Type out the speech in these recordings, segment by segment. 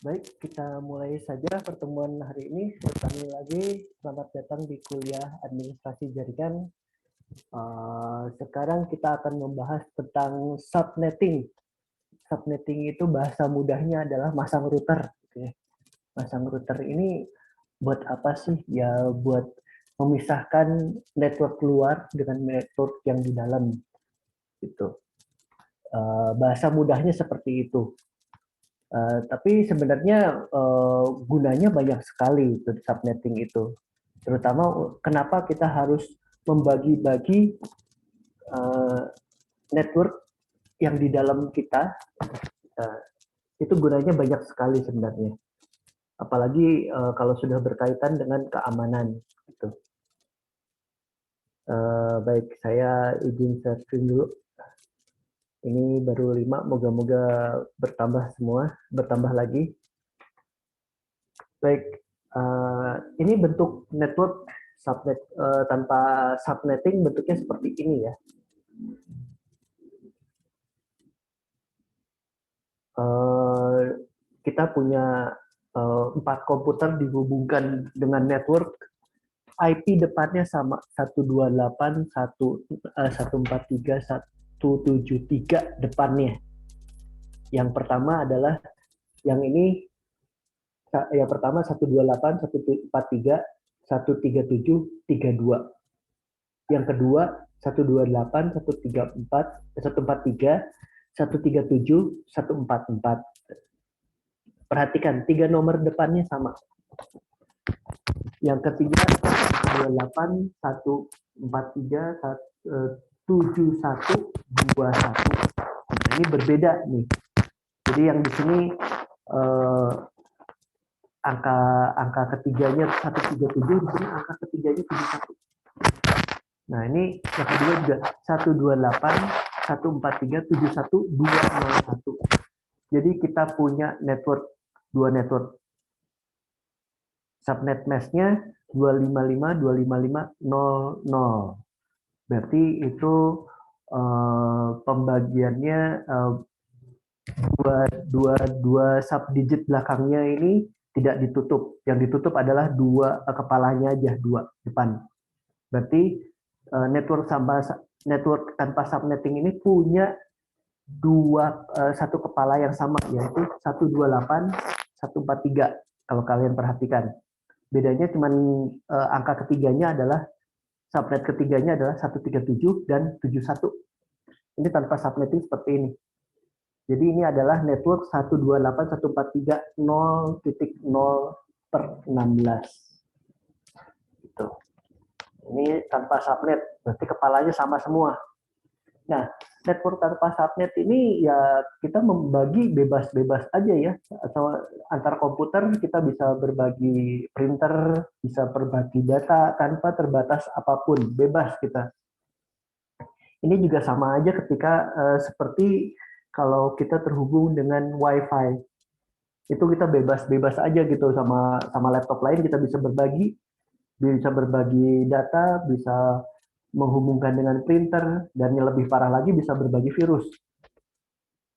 Baik, kita mulai saja pertemuan hari ini. Sekali lagi, selamat datang di kuliah administrasi jaringan. Sekarang kita akan membahas tentang subnetting. Subnetting itu bahasa mudahnya adalah masang router. Oke. Masang router ini buat apa sih? Ya buat memisahkan network luar dengan network yang di dalam. Gitu. Bahasa mudahnya seperti itu. Tapi sebenarnya gunanya banyak sekali untuk subnetting itu. Terutama kenapa kita harus membagi-bagi network yang di dalam kita, itu gunanya banyak sekali sebenarnya. Apalagi kalau sudah berkaitan dengan keamanan. Gitu. Baik, saya izin sharing dulu. Ini baru 5, moga-moga bertambah lagi. Baik, ini bentuk network subnet tanpa subnetting bentuknya seperti ini ya. Kita punya 4 komputer dihubungkan dengan network, IP depannya sama 128.143.173 depannya. Yang pertama adalah yang ini, yang pertama 128.143.137.32. Yang kedua 128.134.143.137.144. Perhatikan, 3 nomor depannya sama. Yang ketiga 128.143.7121. Nah, ini berbeda nih. Jadi yang di sini angka ketiganya 137, di sini angka ketiganya 71. Nah, ini yang kedua juga 128.143.71.201. Jadi kita punya network, 2 network. Subnet mesh-nya 255.255.00. Berarti itu pembagiannya dua subdigit belakangnya ini tidak ditutup. Yang ditutup adalah 2 kepalanya aja, 2 depan. Berarti network tanpa subnetting ini punya 1 kepala yang sama, yaitu 128.143 kalau kalian perhatikan. Bedanya cuma angka ketiganya adalah, subnet ketiganya adalah 137 dan 71. Ini tanpa subnetting seperti ini. Jadi ini adalah network 128.143.0.0/16. Gitu. Ini tanpa subnet, berarti kepalanya sama semua. Nah, network tanpa subnet ini ya kita membagi bebas-bebas aja ya. Atau antar komputer kita bisa berbagi printer, bisa berbagi data tanpa terbatas apapun, bebas kita. Ini juga sama aja ketika seperti kalau kita terhubung dengan WiFi. Itu kita bebas-bebas aja gitu, sama laptop lain kita bisa berbagi data, bisa menghubungkan dengan printer, dan yang lebih parah lagi bisa berbagi virus.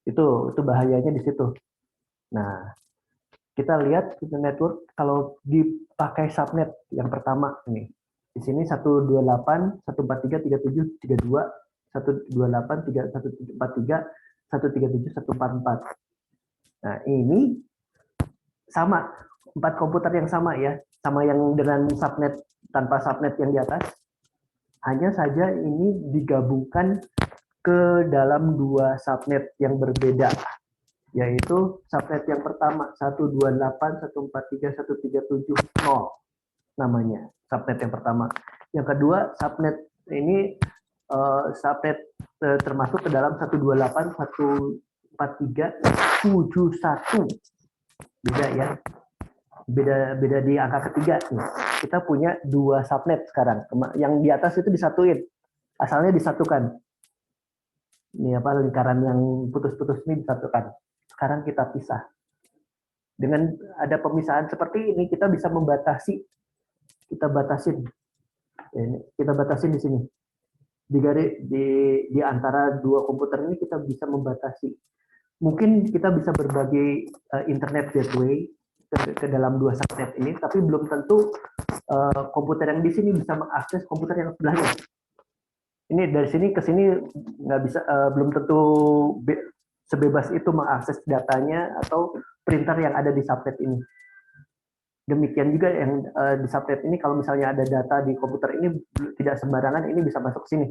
Itu bahayanya di situ. Nah, kita lihat network kalau dipakai subnet yang pertama ini. Di sini 128.143.37.32, 128.143.137.144. Nah, ini sama, 4 komputer yang sama ya, sama yang dengan subnet tanpa subnet yang di atas. Hanya saja ini digabungkan ke dalam 2 subnet yang berbeda, yaitu subnet yang pertama 128.143.137.0 namanya, subnet yang pertama. Yang kedua subnet ini subnet termasuk ke dalam 128.143.71. Beda ya, beda di angka ketiga nih. Kita punya 2 subnet sekarang. Yang di atas itu disatuin, asalnya disatukan. Ini apa, lingkaran yang putus-putus ini disatukan. Sekarang kita pisah. Dengan ada pemisahan seperti ini, kita bisa membatasi. Kita batasin di sini. Di antara 2 komputer ini kita bisa membatasi. mungkin kita bisa berbagi internet gateway ke dalam dua subnet ini, tapi belum tentu komputer yang di sini bisa mengakses komputer yang sebelahnya. Ini dari sini ke sini nggak bisa, belum tentu sebebas itu mengakses datanya atau printer yang ada di subnet ini. Demikian juga yang di subnet ini, kalau misalnya ada data di komputer ini tidak sembarangan ini bisa masuk ke sini.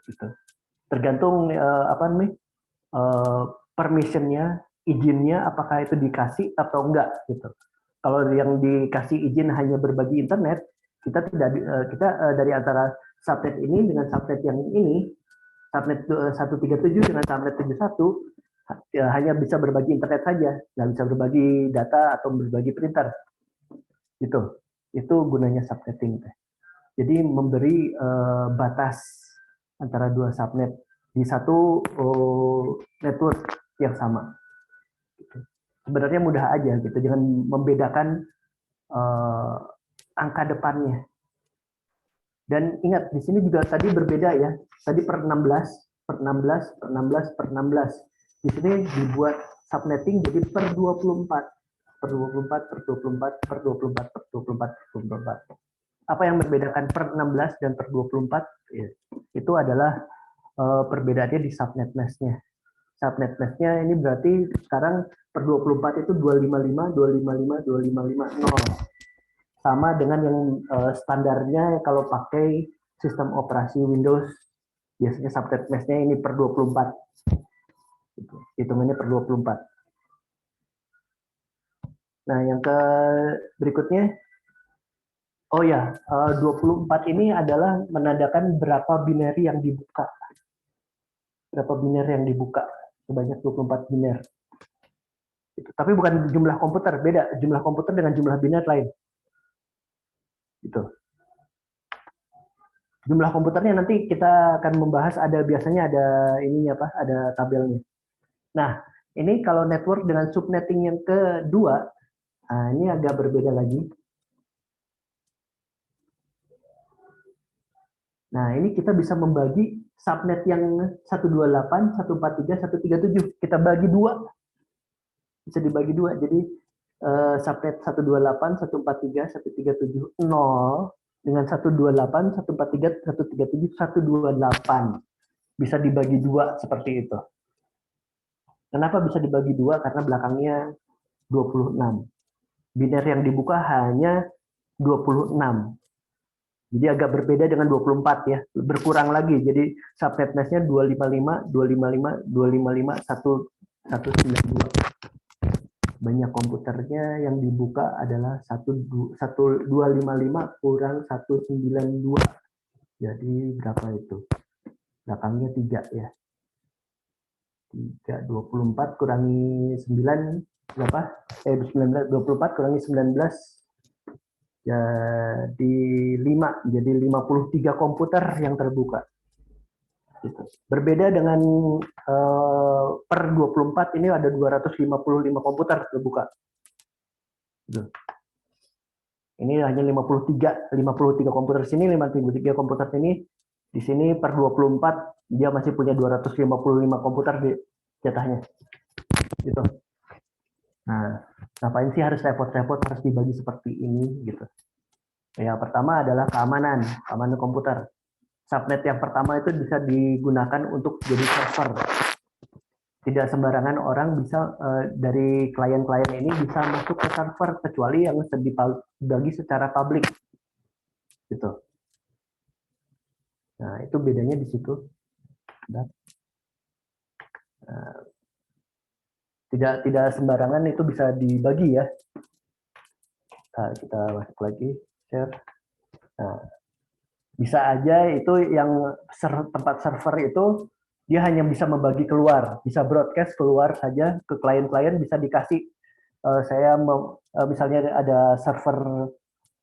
Gitu. Tergantung permissionnya, izinnya, apakah itu dikasih atau enggak gitu. Kalau yang dikasih izin hanya berbagi internet, kita tidak dari antara subnet ini dengan subnet yang ini, subnet 137 dengan subnet 71 hanya bisa berbagi internet saja, nggak bisa berbagi data atau berbagi printer. Itu gunanya subnetting. Jadi memberi batas antara dua subnet di satu network yang sama. Sebenarnya mudah aja gitu, jangan membedakan angka depannya. Dan ingat di sini juga tadi berbeda ya. Tadi per 16, per 16, per 16, per 16. Di sini dibuat subnetting jadi per 24. Per 24, per 24, per 24, per 24, per 24. Apa yang membedakan per 16 dan per 24? Itu adalah perbedaannya di subnet mask-nya. Subnet mask-nya ini berarti sekarang per 24 itu 255, 255, 255, 0. Sama dengan yang standarnya kalau pakai sistem operasi Windows, biasanya subnet mask-nya ini per 24. Hitungannya per 24. Nah, yang berikutnya, oh ya, 24 ini adalah menandakan berapa binary yang dibuka. Berapa biner yang dibuka, sebanyak 24 biner. Tapi bukan jumlah komputer, beda. Jumlah komputer dengan jumlah biner lain. Gitu. Jumlah komputernya nanti kita akan membahas, biasanya ada ininya apa, ada tabelnya. Nah, ini kalau network dengan subnetting yang kedua, nah ini agak berbeda lagi. Nah, ini kita bisa membagi subnet yang 128, 143, 137. Kita bagi dua. Bisa dibagi dua. Jadi subnet 128, 143, 137, 0 dengan 128, 143, 137, 128. Bisa dibagi dua seperti itu. Kenapa bisa dibagi dua? Karena belakangnya 26. Biner yang dibuka hanya 26. Jadi agak berbeda dengan 24 ya. Berkurang lagi. Jadi subnet mask-nya 255, 255, 255, 192. Banyak komputernya yang dibuka adalah 255 kurang 192. Jadi berapa itu? Belakangnya 3 ya. 3, 24 kurangi 9 berapa? 19, 24 kurangi 19 jadi 5. Jadi 53 komputer yang terbuka. Gitu. Berbeda dengan per 24 ini ada 255 komputer terbuka. Gitu. Ini hanya 53 komputer sini, 53 komputer sini. Di sini per 24 dia masih punya 255 komputer di jatahnya. Gitu. Nah, ngapain sih harus repot-repot harus dibagi seperti ini gitu. Yang pertama adalah keamanan komputer. Subnet yang pertama itu bisa digunakan untuk jadi server. Tidak sembarangan orang bisa dari klien-klien ini bisa masuk ke server kecuali yang dibagi secara publik. Gitu. Nah, itu bedanya di situ. Tidak sembarangan itu bisa dibagi ya. Nah, kita masuk lagi share. Nah, bisa aja itu yang tempat server itu dia hanya bisa membagi keluar, bisa broadcast keluar saja ke klien-klien, bisa dikasih saya misalnya ada server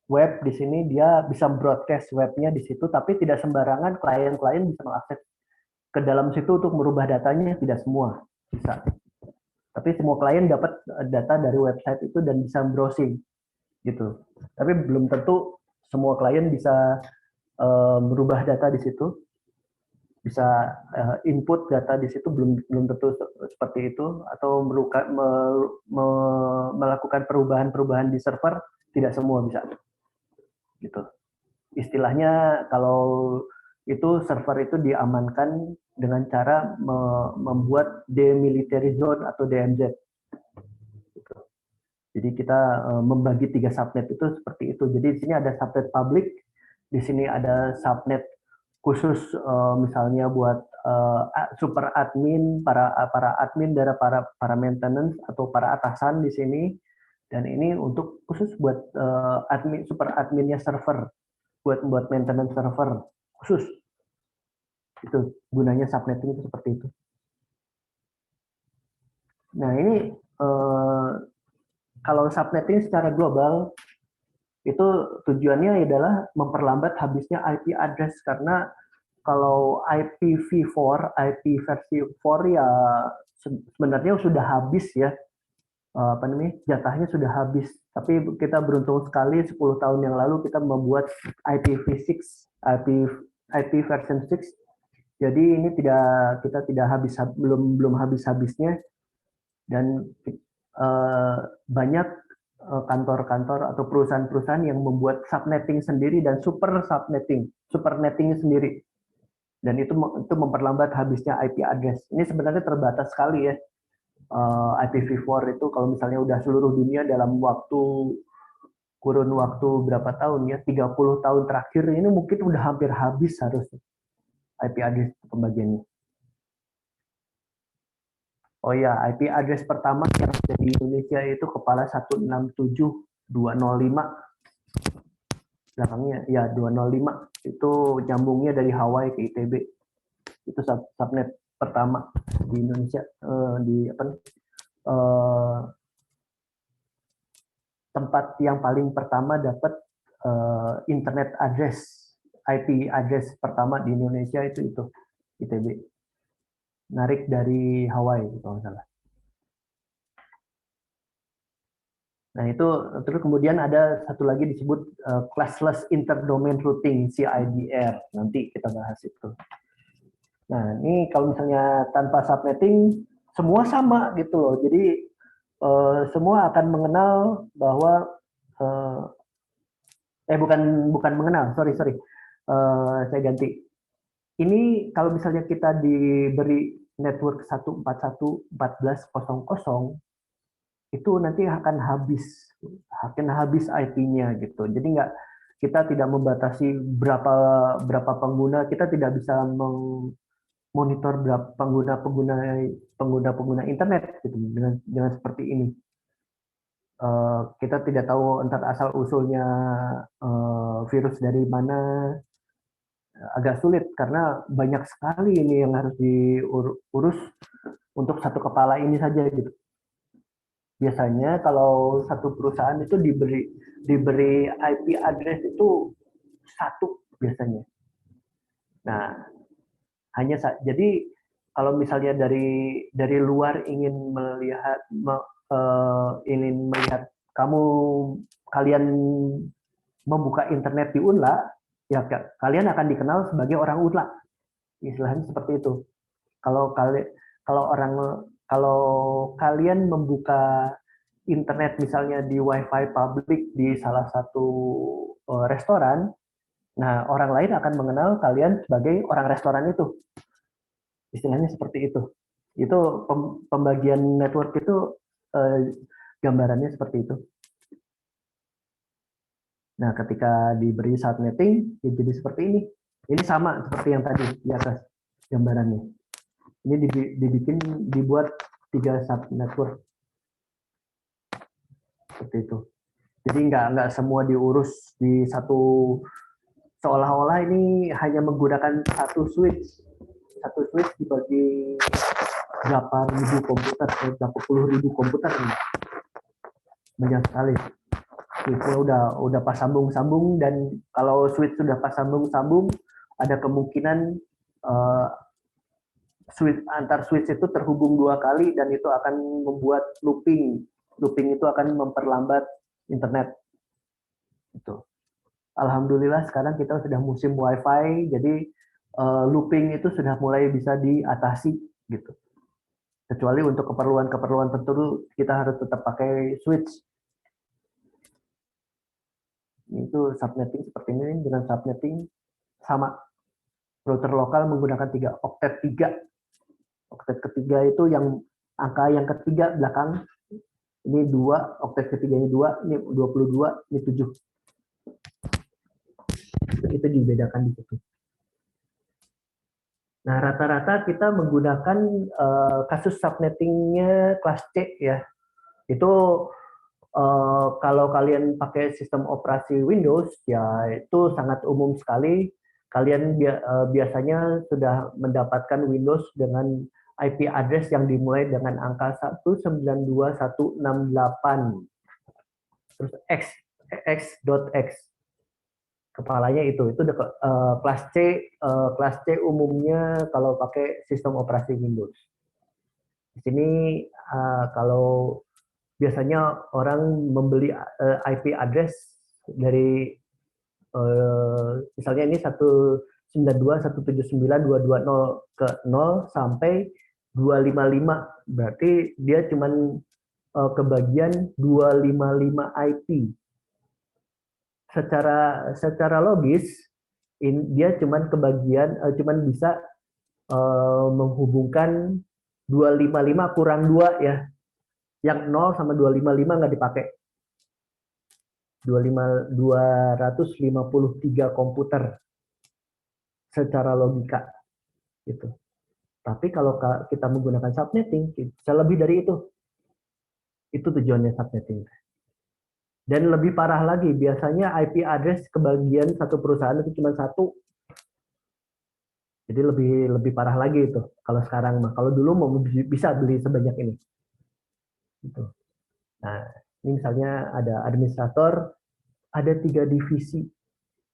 web di sini, dia bisa broadcast webnya di situ, tapi tidak sembarangan klien-klien bisa mengakses ke dalam situ untuk merubah datanya, tidak semua bisa. Tapi semua klien dapat data dari website itu dan bisa browsing gitu. Tapi belum tentu semua klien bisa merubah data di situ. bisa input data di situ belum tentu seperti itu, atau melakukan perubahan-perubahan di server tidak semua bisa gitu. Istilahnya kalau itu server itu diamankan dengan cara membuat demilitarized zone atau DMZ. Gitu. Jadi kita membagi 3 subnet itu seperti itu. Jadi di sini ada subnet public, di sini ada subnet khusus misalnya buat super admin, para admin dari para maintenance atau para atasan di sini, dan ini untuk khusus buat super adminnya server, buat maintenance server khusus. Itu gunanya subnetting itu seperti itu. Nah ini kalau subnetting secara global itu tujuannya adalah memperlambat habisnya IP address, karena kalau IPv4, IP versi 4 ya sebenarnya sudah habis ya, jatahnya sudah habis. Tapi kita beruntung sekali 10 tahun yang lalu kita membuat IPv6, IP version 6. Jadi ini kita tidak belum habis-habisnya, dan banyak kantor-kantor atau perusahaan-perusahaan yang membuat subnetting sendiri dan super netting sendiri. Dan itu memperlambat habisnya IP address. Ini sebenarnya terbatas sekali ya. IPv4 itu kalau misalnya udah seluruh dunia dalam kurun waktu berapa tahun ya, 30 tahun terakhir ini mungkin udah hampir habis harusnya IP address pembagiannya. Oh ya, IP address pertama yang ada di Indonesia itu kepala 167.205. Belakangnya ya 205. Itu nyambungnya dari Hawaii ke ITB. Itu subnet pertama di Indonesia, tempat yang paling pertama dapat internet address, IP address pertama di Indonesia itu ITB. Narik dari Hawaii kalau nggak salah. Nah itu terus kemudian ada satu lagi disebut classless interdomain routing, CIDR. Nanti kita bahas itu. Nah ini kalau misalnya tanpa subnetting semua sama gitu loh. Jadi semua akan mengenal bahwa bukan mengenal, sorry, saya ganti. Ini kalau misalnya kita diberi network 141.14.00 itu nanti akan habis IP-nya gitu. Jadi kita tidak membatasi berapa pengguna, kita tidak bisa monitor berapa pengguna internet gitu dengan seperti ini. Kita tidak tahu entar asal usulnya virus dari mana, agak sulit karena banyak sekali ini yang harus diurus untuk satu kepala ini saja gitu. Biasanya kalau satu perusahaan itu diberi IP address itu satu biasanya. Nah, jadi kalau misalnya dari luar ingin melihat kalian membuka internet di UNLA, ya kalian akan dikenal sebagai orang UNLA. Istilahnya seperti itu. Kalau kalian membuka internet misalnya di WiFi publik di salah satu restoran, nah orang lain akan mengenal kalian sebagai orang restoran itu. Istilahnya seperti itu. Itu pembagian network itu gambarannya seperti itu. Nah, ketika diberi subnetting, ya jadi seperti ini. Ini sama seperti yang tadi di atas gambarannya. Ini dibuat 3 subnetwork seperti itu. Jadi nggak semua diurus di satu, seolah-olah ini hanya menggunakan satu switch dibagi berapa ribu komputer, berapa puluh ribu komputer, banyak sekali. Itu udah pas sambung-sambung, dan kalau switch sudah pas sambung-sambung ada kemungkinan antar switch itu terhubung 2 kali, dan itu akan membuat looping itu akan memperlambat internet. Itu. Alhamdulillah sekarang kita sudah musim WiFi, jadi looping itu sudah mulai bisa diatasi gitu. Kecuali untuk keperluan-keperluan tertentu kita harus tetap pakai switch. Itu subnetting seperti ini dengan subnetting sama. Router lokal menggunakan 3 oktet 3. Oktet ketiga itu yang angka yang ketiga belakang. Ini 2, oktet ketiganya 2, ini 22, ini 7. Itu dibedakan di situ. Nah, rata-rata kita menggunakan kasus subnettingnya kelas C ya. Itu kalau kalian pakai sistem operasi Windows ya itu sangat umum sekali. Kalian biasanya sudah mendapatkan Windows dengan IP address yang dimulai dengan angka 192.168. Terus x.x. Kepalanya itu kelas C umumnya kalau pakai sistem operasi Windows. Di sini kalau biasanya orang membeli IP address dari misalnya ini 192.179.220 ke 0 sampai 255, berarti dia cuman kebagian 255 IP. Secara logis dia cuman bisa menghubungkan 255 kurang 2 ya. Yang 0 sama 255 nggak dipakai. 253 komputer secara logika gitu. Tapi kalau kita menggunakan subnetting bisa lebih dari itu. Itu tujuannya subnetting. Dan lebih parah lagi, biasanya IP address kebagian satu perusahaan itu cuma satu. Jadi lebih parah lagi itu. Kalau sekarang mah, kalau dulu mau bisa beli sebanyak ini. Gitu. Nah, ini misalnya ada administrator, ada 3 divisi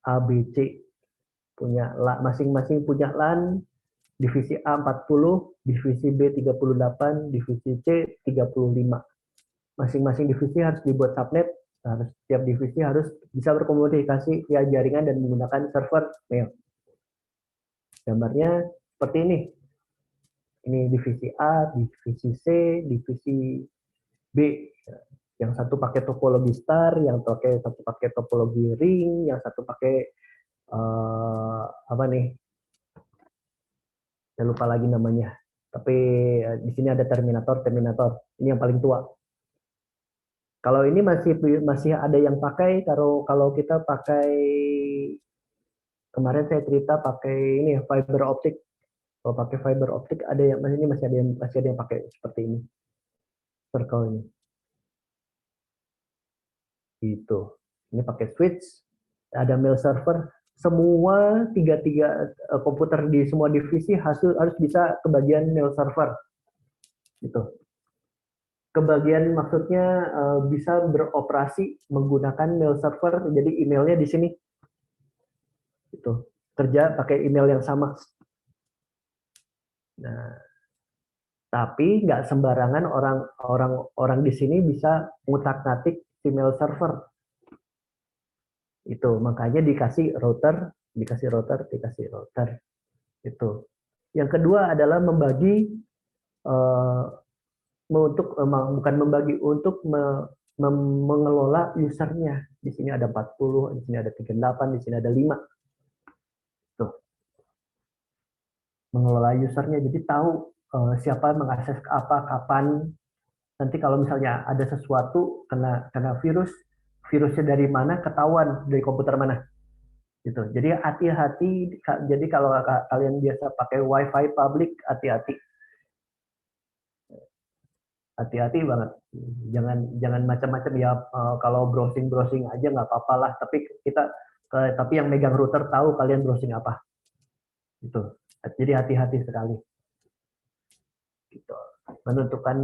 A, B, C, punya masing-masing punya LAN, divisi A 40, divisi B 38, divisi C 35. Masing-masing divisi harus dibuat subnet. Setiap divisi harus bisa berkomunikasi via jaringan dan menggunakan server mail. Gambarnya seperti ini. Ini divisi A, divisi C, divisi B. Yang satu pakai topologi star, yang satu pakai topologi ring, yang satu pakai apa nih? Saya lupa lagi namanya. Tapi di sini ada terminator. Ini yang paling tua. Kalau ini masih ada yang pakai, kalau kita pakai, kemarin saya cerita pakai ini fiber optik. Kalau pakai fiber optik ada yang masih ada yang pakai seperti ini. Circle ini. Gitu. Ini pakai switch, ada mail server, semua tiga komputer di semua divisi harus bisa kebagian mail server. Gitu. Kebagian maksudnya bisa beroperasi menggunakan mail server, jadi emailnya di sini. Gitu. Kerja pakai email yang sama. Nah, tapi nggak sembarangan orang di sini bisa ngutak-ngatik email server. Itu makanya dikasih router. Itu. Yang kedua adalah membagi bukan membagi, untuk mengelola usernya. Di sini ada 40, di sini ada 38, di sini ada 5. Tuh. Mengelola usernya, jadi tahu siapa mengakses apa, kapan. Nanti kalau misalnya ada sesuatu kena virusnya dari mana ketahuan, dari komputer mana. Gitu. Jadi hati-hati. Jadi kalau kalian biasa pakai WiFi public, hati-hati banget. Jangan macam-macam ya. Kalau browsing aja nggak apa-apa lah. Tapi yang megang router tahu kalian browsing apa. Gitu. Jadi hati-hati sekali. Gitu. Menentukan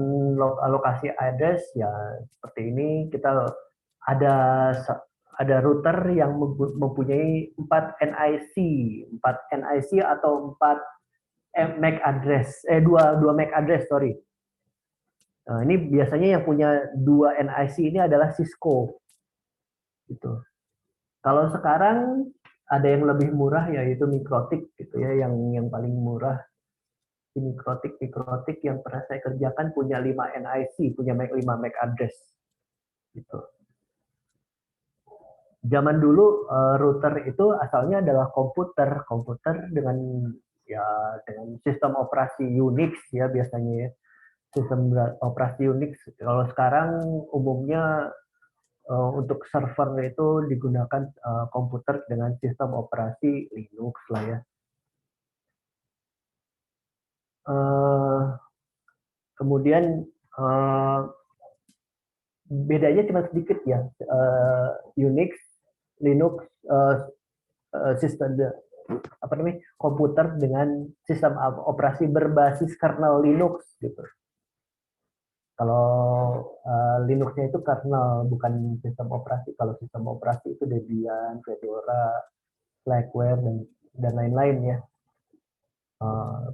lokasi address ya seperti ini. Kita ada router yang mempunyai 4 NIC atau 4 MAC address, 2 MAC address, sorry. Nah, ini biasanya yang punya 2 NIC ini adalah Cisco. Gitu. Kalau sekarang ada yang lebih murah yaitu Mikrotik gitu ya, yang paling murah. Mikrotik yang pernah saya kerjakan punya 5 NIC, punya 5 MAC address gitu. Zaman dulu router itu asalnya adalah komputer dengan dengan sistem operasi Unix ya biasanya ya. Sistem operasi Unix. Kalau sekarang umumnya untuk server itu digunakan komputer dengan sistem operasi Linux lah ya. Kemudian bedanya cuma sedikit ya. Unix, Linux, sistem komputer dengan sistem operasi berbasis kernel Linux gitu. Kalau Linux-nya itu kernel, bukan sistem operasi. Kalau sistem operasi itu Debian, Fedora, Slackware, dan lain-lain ya.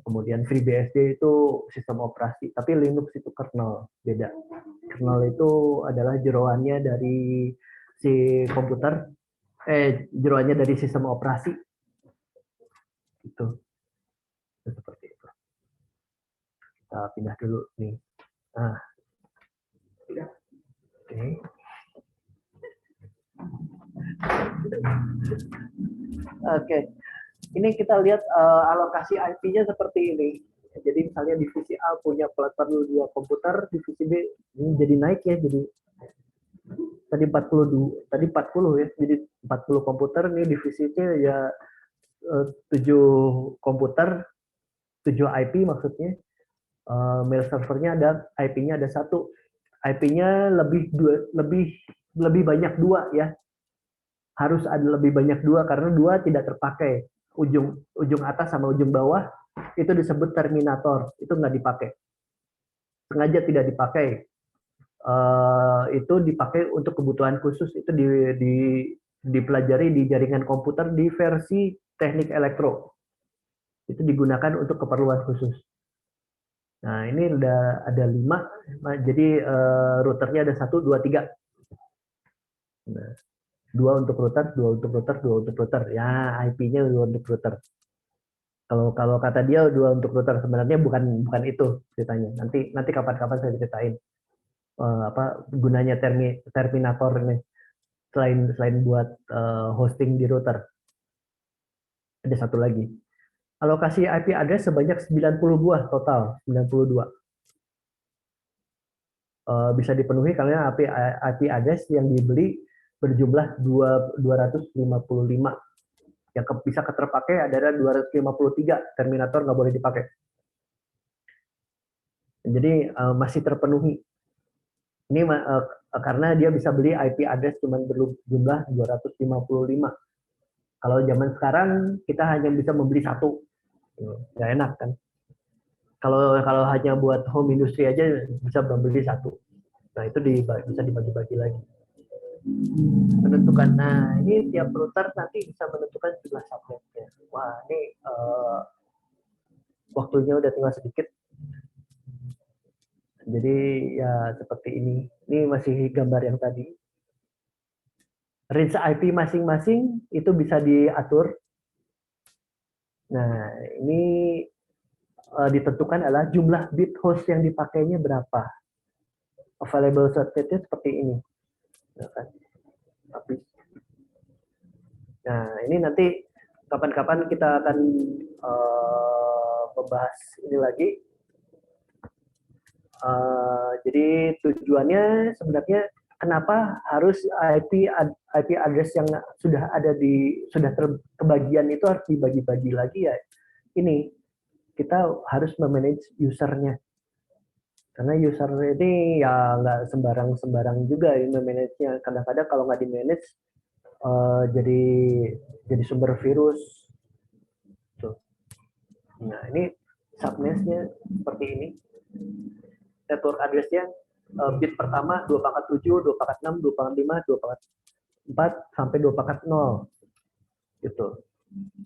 Kemudian FreeBSD itu sistem operasi, tapi Linux itu kernel, beda. Kernel itu adalah jeroannya dari si komputer, jeroannya dari sistem operasi. Itu seperti itu. Kita pindah dulu nih. Nah, oke. Oke, ini kita lihat alokasi IP-nya seperti ini. Jadi misalnya divisi A punya platform 2 komputer, divisi B ini jadi naik ya, jadi tadi 40 ya, jadi 40 komputer, ini divisi C ya 7 komputer, 7 IP maksudnya. Mail servernya ada IP-nya ada 1. IP-nya lebih banyak 2 ya. Harus ada lebih banyak 2 karena 2 tidak terpakai. Ujung atas sama ujung bawah itu disebut terminator, itu nggak dipakai. Sengaja tidak dipakai. Itu dipakai untuk kebutuhan khusus, itu dipelajari di jaringan komputer di versi teknik elektro. Itu digunakan untuk keperluan khusus. Nah, ini udah ada 5, jadi routernya ada 1, 2, 3. Nah, 2 untuk router, 2 untuk router, 2 untuk router. Ya, IP-nya 2 untuk router. Kalau kata dia 2 untuk router, sebenarnya bukan itu ceritanya. Nanti kapan-kapan saya ceritain gunanya terminator ini selain buat hosting di router. Ada satu lagi. Alokasi IP address sebanyak 90 buah total, 92. Bisa dipenuhi karena IP address yang dibeli berjumlah 255. Yang bisa terpakai adalah 253. Terminator nggak boleh dipakai. Jadi masih terpenuhi. Ini karena dia bisa beli IP address cuma berjumlah 255. Kalau zaman sekarang kita hanya bisa membeli 1. Nggak enak kan. Kalau hanya buat home industry aja bisa membeli 1. Nah, itu bisa dibagi-bagi lagi. Menentukan. Nah, ini tiap router nanti bisa menentukan jumlah subnetnya. Wah, ini waktunya udah tinggal sedikit. Jadi ya seperti ini. Ini masih gambar yang tadi. Range IP masing-masing itu bisa diatur. Nah, ini ditentukan adalah jumlah bit host yang dipakainya berapa. Available subnetnya seperti ini. Nah, ini nanti kapan-kapan kita akan membahas ini lagi. Jadi tujuannya sebenarnya kenapa harus IP address yang sudah kebagian itu harus dibagi-bagi lagi ya. Ini kita harus memanage usernya. Karena user ini ya nggak sembarang juga ya memanage-nya. Kadang-kadang kalau nggak di-manage jadi sumber virus. Tuh. Nah, ini subnet-nya seperti ini. Network address-nya bit pertama 2/7, 2/6, 2/5, 2/4 sampai 2/0 gitu.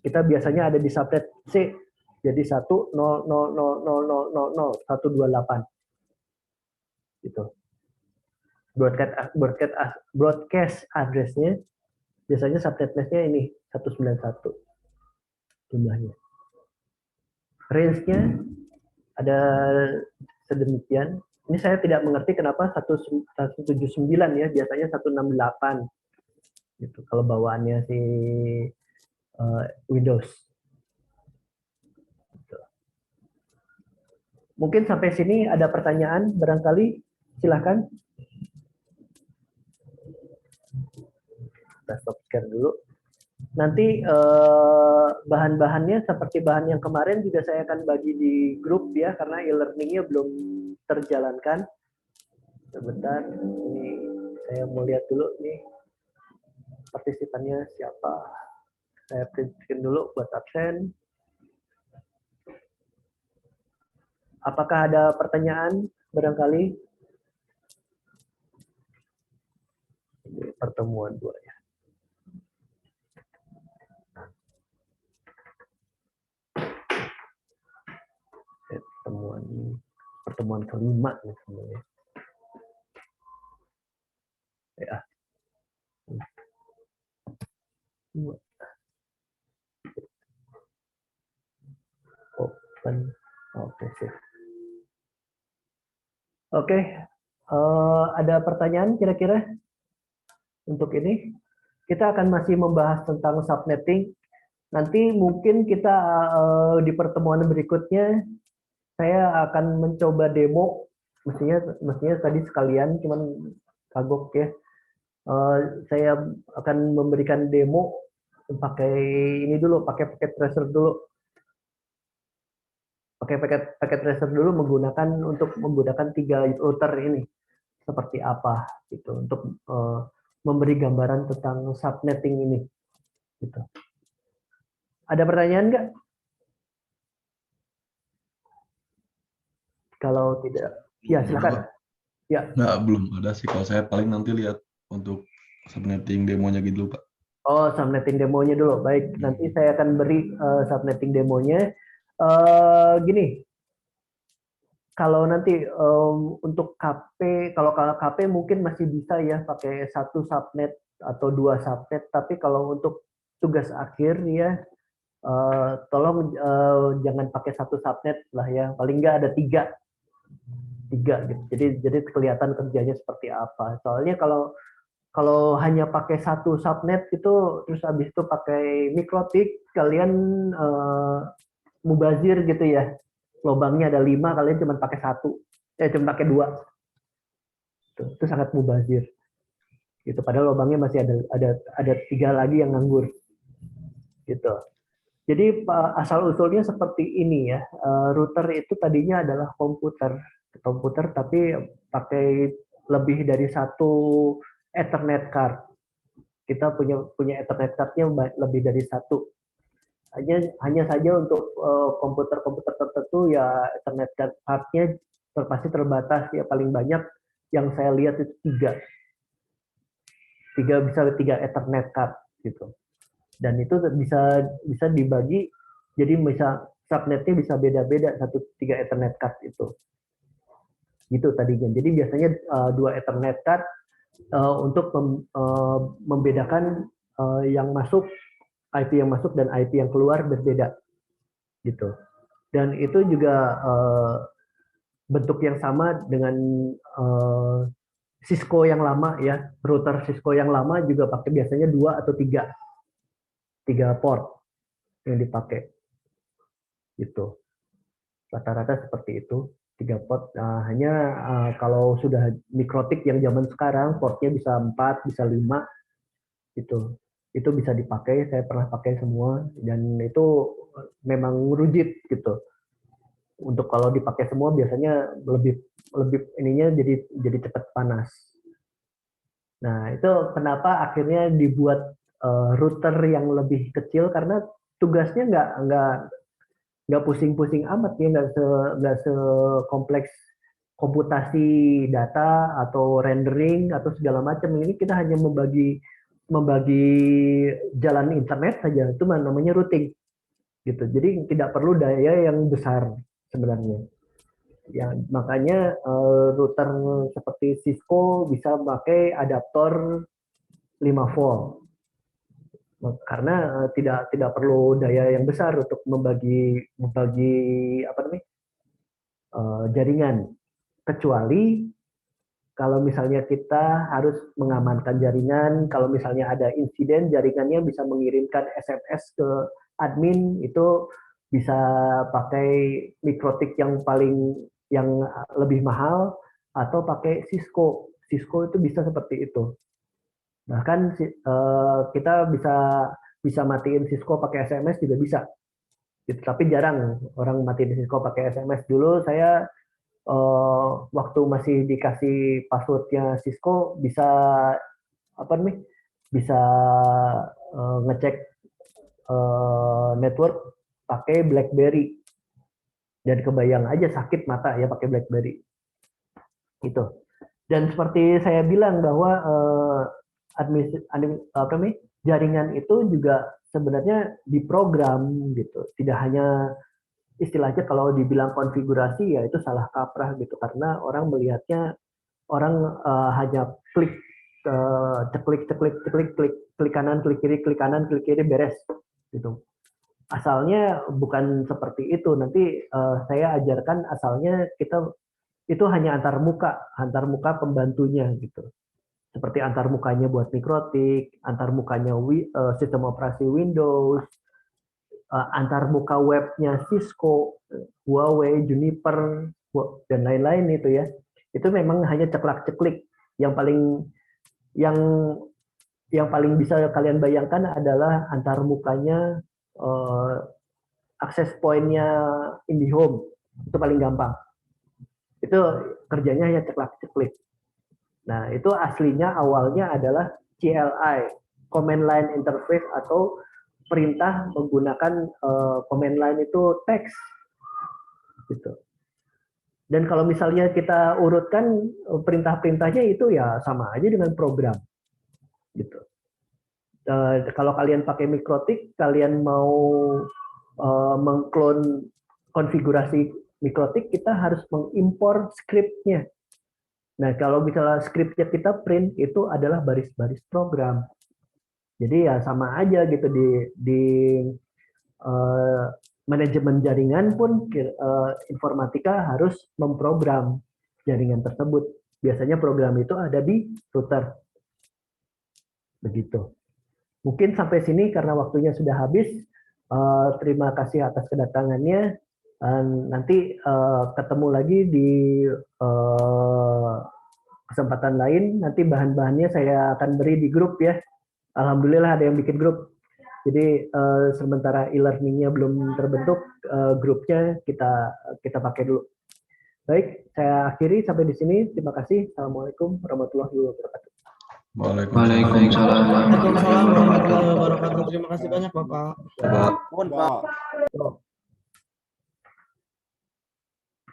Kita biasanya ada di subnet C, jadi 1.0.0.0.0.0.128 gitu. Broadcast address-nya Biasanya subnet masknya ini 191 jumlahnya. Range-nya ada sedemikian. Ini saya tidak mengerti kenapa 179 ya, biasanya 168 gitu kalau bawaannya si Windows. Gitu. Mungkin sampai sini ada pertanyaan barangkali, silahkan. Kita stop share dulu. Nanti bahan-bahannya seperti bahan yang kemarin juga saya akan bagi di grup ya, karena e-learningnya belum terjalankan. Sebentar, ini saya mau lihat dulu nih partisipannya siapa. Saya printkan dulu buat absen. Apakah ada pertanyaan barangkali? Ini pertemuan 2 ya. Pertemuan kelima nih sebenarnya. Ya. Open. Oke, sih. Oke. Ada pertanyaan kira-kira untuk ini? Kita akan masih membahas tentang subnetting. Nanti mungkin kita di pertemuan berikutnya saya akan mencoba demo. Mestinya tadi sekalian, cuman kagok ya. Saya akan memberikan demo pakai ini dulu, pakai paket tracer dulu. Pakai paket tracer dulu menggunakan 3 router ini seperti apa gitu untuk memberi gambaran tentang subnetting ini gitu. Ada pertanyaan nggak? Kalau tidak, ya silakan. Ya. Nah, belum ada sih. Kalau saya paling nanti lihat untuk subnetting demonya gitu dulu, Pak. Oh, subnetting demonya dulu. Baik, nanti saya akan beri subnetting demonya. Gini, kalau nanti untuk KP, kalau KP mungkin masih bisa ya pakai 1 subnet atau 2 subnet. Tapi kalau untuk tugas akhir ya, tolong jangan pakai 1 subnet lah ya. Paling nggak ada 3 gitu. Jadi kelihatan kerjanya seperti apa. Soalnya kalau hanya pakai 1 subnet itu terus habis itu pakai mikrotik, kalian mubazir gitu ya. Lubangnya ada 5, kalian cuma pakai 1, cuma pakai 2. Itu sangat mubazir. Gitu. Padahal lubangnya masih ada 3 lagi yang nganggur. Gitu. Jadi asal usulnya seperti ini ya. Router itu tadinya adalah komputer tapi pakai lebih dari 1 Ethernet card. Kita punya Ethernet card-nya lebih dari 1. Hanya saja untuk komputer-komputer tertentu ya Ethernet card-nya pasti terbatas ya, paling banyak yang saya lihat itu 3 bisa 3 Ethernet card gitu. Dan itu bisa dibagi jadi bisa subnetnya bisa beda-beda 3 Ethernet card itu. Gitu tadinya. Jadi biasanya 2 Ethernet card untuk membedakan yang masuk, IP yang masuk dan IP yang keluar berbeda gitu. Dan itu juga bentuk yang sama dengan Cisco yang lama ya, router Cisco yang lama juga pakai biasanya 2 atau 3 port yang dipakai gitu. Rata-rata seperti itu, 3 port. Hanya kalau sudah mikrotik yang zaman sekarang portnya bisa 4, bisa 5 gitu. Itu bisa dipakai, saya pernah pakai semua dan itu memang rujit gitu. Untuk kalau dipakai semua biasanya lebih ininya jadi cepat panas. Nah, itu kenapa akhirnya dibuat router yang lebih kecil karena tugasnya nggak pusing-pusing amat ya, nggak sekompleks komputasi data atau rendering atau segala macam. Ini kita hanya membagi jalan internet saja, itu namanya routing gitu. Jadi tidak perlu daya yang besar sebenarnya. Ya, makanya router seperti Cisco bisa pakai adaptor 5 volt karena tidak perlu daya yang besar untuk membagi apa namanya jaringan, kecuali kalau misalnya kita harus mengamankan jaringan, kalau misalnya ada insiden jaringannya bisa mengirimkan SMS ke admin, itu bisa pakai mikrotik yang lebih mahal atau pakai Cisco. Cisco itu bisa seperti itu. Bahkan kita bisa matiin Cisco pakai SMS juga bisa. Tapi jarang orang matiin Cisco pakai SMS. Dulu saya waktu masih dikasih passwordnya Cisco bisa apa nih bisa ngecek network pakai BlackBerry, dan kebayang aja sakit mata ya pakai BlackBerry itu. Dan seperti saya bilang bahwa jaringan itu juga sebenarnya diprogram gitu, tidak hanya istilahnya kalau dibilang konfigurasi ya itu salah kaprah gitu, karena orang melihatnya hanya klik klik kanan klik kiri beres gitu. Asalnya bukan seperti itu. Nanti saya ajarkan asalnya kita itu hanya antar muka pembantunya gitu. Seperti antar mukanya buat mikrotik, antar mukanya sistem operasi Windows, antar muka webnya Cisco, Huawei, Juniper, dan lain-lain itu ya. Itu memang hanya ceklak-ceklik. Yang paling bisa kalian bayangkan adalah antar mukanya akses pointnya IndiHome. Itu paling gampang. Itu kerjanya hanya ceklak-ceklik. Nah, itu aslinya awalnya adalah CLI, Command Line Interface, atau perintah menggunakan command line itu teks gitu. Dan kalau misalnya kita urutkan perintah-perintahnya itu ya sama aja dengan program gitu. Kalau kalian pakai mikrotik, kalian mau mengklon konfigurasi mikrotik, kita harus mengimpor skripnya. Nah, kalau misalnya skripnya kita print, itu adalah baris-baris program. Jadi ya sama aja gitu di manajemen jaringan pun informatika harus memprogram jaringan tersebut. Biasanya program itu ada di router. Begitu. Mungkin sampai sini karena waktunya sudah habis. Terima kasih atas kedatangannya. Nanti ketemu lagi di kesempatan lain. Nanti bahan-bahannya saya akan beri di grup ya. Alhamdulillah ada yang bikin grup. Jadi sementara e-learningnya belum terbentuk, grupnya kita pakai dulu. Baik, saya akhiri sampai di sini. Terima kasih. Assalamualaikum warahmatullahi wabarakatuh. Waalaikumsalam. Waalaikumsalam warahmatullahi wabarakatuh. Terima kasih banyak Bapak. Bapak. Mohon, Pak.